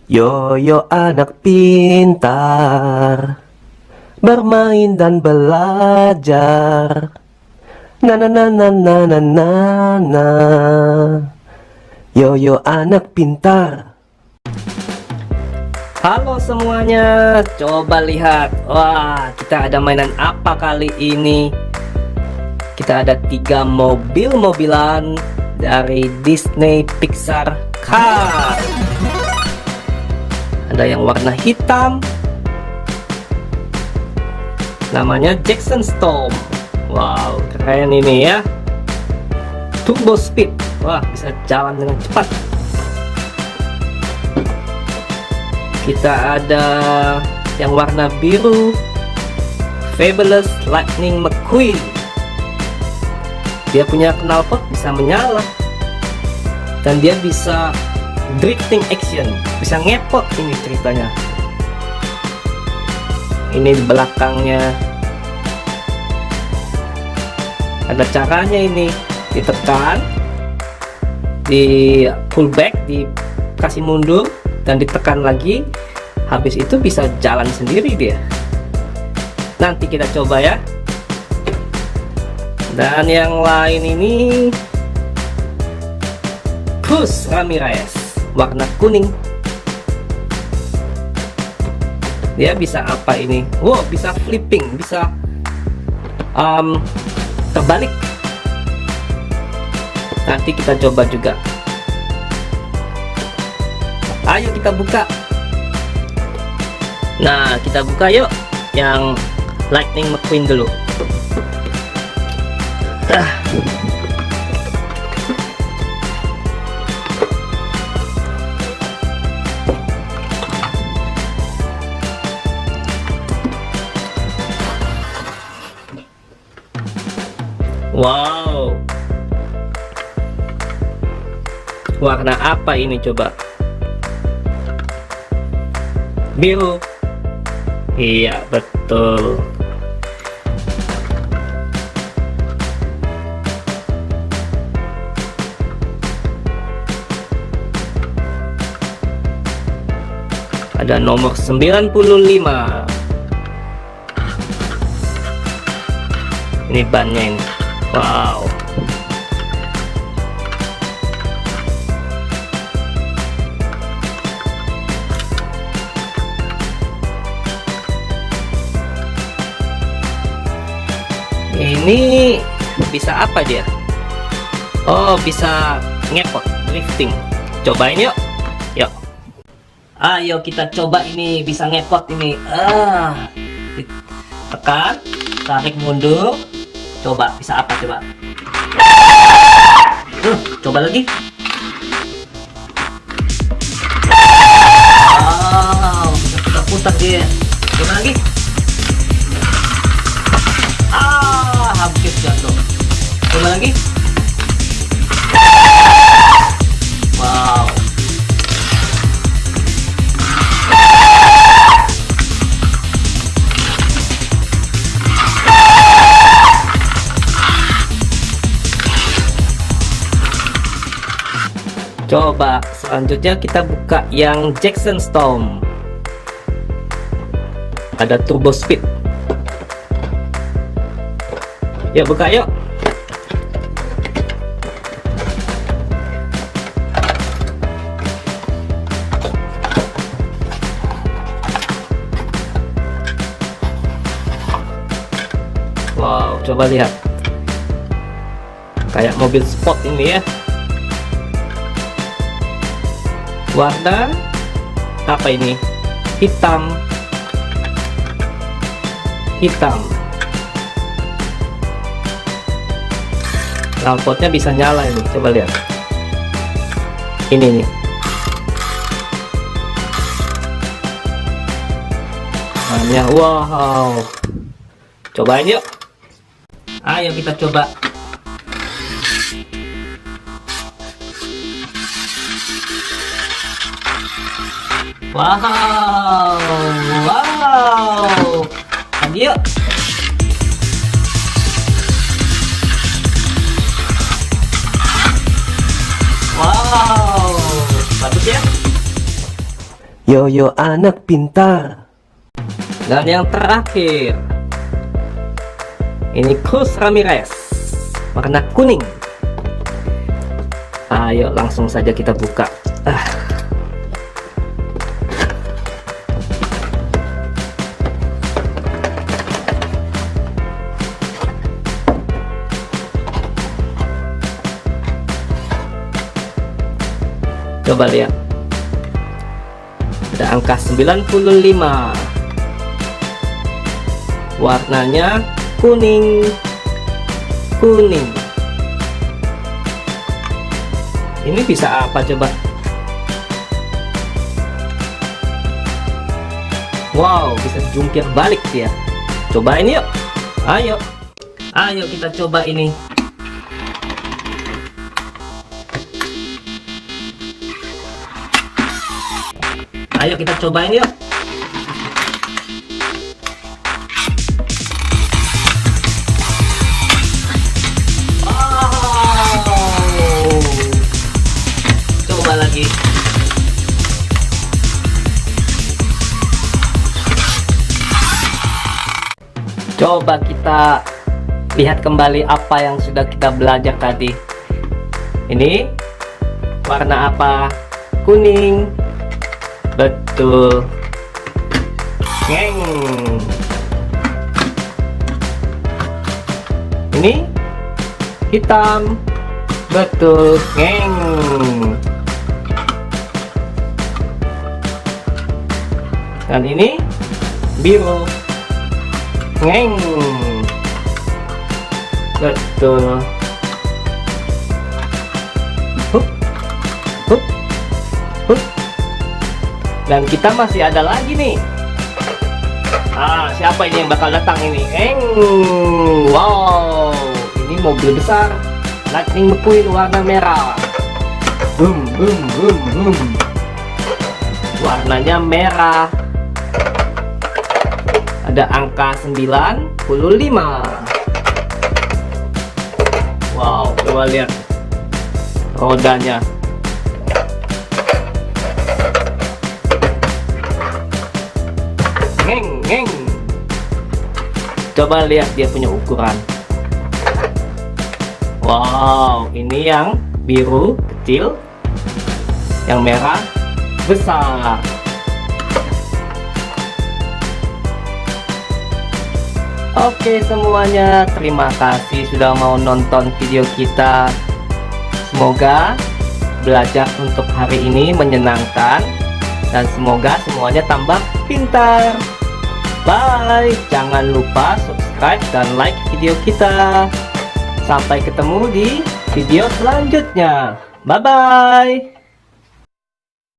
Yoyo anak pintar, bermain dan belajar. Na na na na na na na na. Yoyo anak pintar. Halo semuanya, coba lihat. Wah, kita ada mainan apa kali ini? Kita ada 3 mobil-mobilan dari Disney Pixar Car. Ada yang warna hitam, namanya Jackson Storm. Wow, keren ini ya. Turbo speed. Wah, bisa jalan dengan cepat. Kita ada yang warna biru, Fabulous Lightning McQueen. Dia punya knalpot bisa menyala, dan dia bisa drifting action, bisa ngepot ini ceritanya. Ini di belakangnya ada caranya, ini ditekan, di pull back, dikasih mundur, dan ditekan lagi. Habis itu bisa jalan sendiri dia. Nanti kita coba ya. Dan yang lain ini Cruz Ramirez, warna kuning. Dia bisa apa ini? Wow, bisa flipping, bisa terbalik. Nanti kita coba juga. Ayo kita buka. Nah, kita buka yuk yang Lightning McQueen dulu. Wow, warna apa ini coba? Biru. Iya, betul. Ada nomor 95. Ini bannya ini. Wow. Ini bisa apa dia? Oh, bisa ngepot, drifting. Cobain yuk. Yuk. Ayo kita coba ini, bisa ngepot ini. Tekan, tarik mundur. Coba, bisa apa coba? Coba lagi. Wow, bisa putar-putar dia. Coba lagi. Hampir jatuh. Coba lagi. Wow. Coba selanjutnya kita buka yang Jackson Storm. Ada turbo speed. Yuk buka yuk. Wow, coba lihat. Kayak mobil sport ini ya. Warna apa ini? Hitam. Hitam. Knalpotnya bisa nyala ini, coba lihat. Ini nih. Hanya wow. Cobain yuk. Ayo kita coba. Wow. Wow. Lanjut yuk. Wow, bagus ya. Yoyo anak pintar. Dan yang terakhir, ini Cruz Ramirez, warna kuning. Ayo langsung saja kita buka. Coba lihat, ada angka 95, warnanya kuning. Ini bisa apa coba? Wow, bisa jungkir balik dia. Cobain yuk. Ayo kita coba ini. Ayo kita cobain yuk. Wow. Coba lagi. Coba kita lihat kembali apa yang sudah kita belajar tadi. Ini warna apa? Kuning. Betul. Ngeng. Ini hitam. Betul. Ngeng. Dan ini biru. Ngeng. Betul. Hup. Hup. Hup. Dan kita masih ada lagi nih. Siapa ini yang bakal datang ini? Wow, ini mobil besar Lightning McQueen warna merah. Boom, boom, boom, boom. Warnanya merah. Ada angka 95. Wow, coba lihat rodanya. Ngeng. Coba lihat dia punya ukuran. Wow, ini yang biru kecil, yang merah besar. Oke semuanya, terima kasih sudah mau nonton video kita. Semoga belajar untuk hari ini menyenangkan dan semoga semuanya tambah pintar. Bye, jangan lupa subscribe dan like video kita. Sampai ketemu di video selanjutnya. Bye bye.